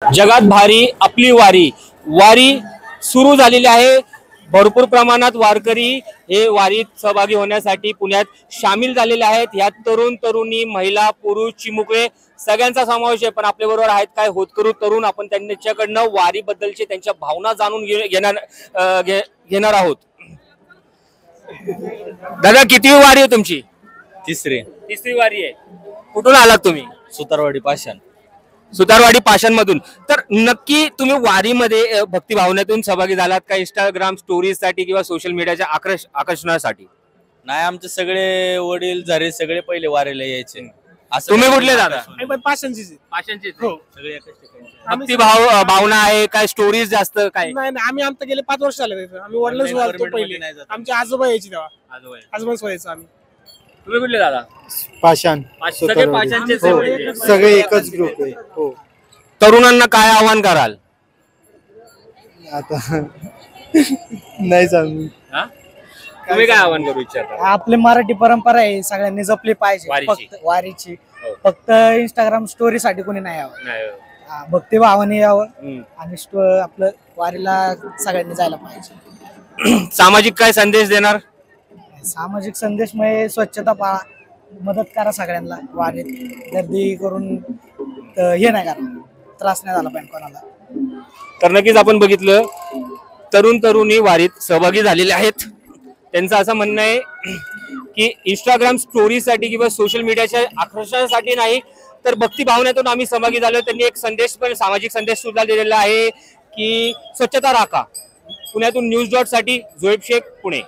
जगात भारी आपली वारी वारी सुरू झालेली आहे। भरपूर प्रमाणात वारकरी हे वारीत सहभागी होण्यासाठी पुण्यात सामील झालेले आहेत। यात तरुण तरुणी महिला पुरुष चिमुकले सगळ्यांचा समावेश आहे। पण आपल्या बरोबर आहेत काय होतकरू तरुण, आपण त्यांच्याकडनं वारी बद्दलचे त्यांच्या भावना जाणून घेणार आहोत। दादा किती वारी आहे तुमची? तिसरी वारी आहे। कुठून आलात तुम्ही? सुतारवाडी पाषाण। सुतारवाडी पाषाण मधून। तर नक्की तुम्ही वारीमध्ये भक्ती भावनेतून सहभागी झालात का इंस्टाग्राम स्टोरीज साठी किंवा सोशल मीडियाच्या आकर्षणासाठी? नाही, आमचे सगळे वडील झाले सगळे पहिले वारीला यायचे। तुम्ही कुठले दादा? पाषाणची हो सगळे भक्ती भावना आहे काय? स्टोरीज जास्त काय? नाही आम्ही आता गेले 5 वर्ष झाले आम्ही वडिलांच वारतो पहिले आमचे आजोबा यायचे तेव्हा आजोबाच व्हायचं आम्ही। तुम्ही कुठले दादा? पाषाण। सगळे पाषाणचे सगळे एकच ग्रुप आहे। हो। तरुणांना काय आव्हान कराल? आता नाही सांगू। तुम्ही काय आव्हान करू इच्छिता? आपली मराठी परंपरा आहे, सगळ्यांनी जपली पाहिजे। वारीची. फक्त वारीची फक्त इंस्टाग्राम स्टोरी साठी कोणी नाही यावं, भक्ती भावाने यावं आणि आपलं वारीला सगळ्यांनी जायला पाहिजे। सामाजिक काय संदेश देणार? सामाजिक संदेश म्हणजे स्वच्छता पाळा, मदत करा सगळ्यांना, वारीत गर्दी करून हे नाही करा, त्रास नाही झाला पाहिजे कोणाला। तर नक्कीच आपण बघितलं तरुण तरुणी वारीत सहभागी झालेले आहेत। त्यांचं असं म्हणणं आहे की इंस्टाग्राम स्टोरीसाठी किंवा सोशल मीडियाच्या आकर्षणासाठी नाही तर भक्ती भावनेतून आम्ही सहभागी झालो। त्यांनी एक संदेश पण सामाजिक संदेश सुद्धा दिलेला आहे की स्वच्छता राखा। पुण्यातून न्यूज.साठी झोएब शेख, पुणे।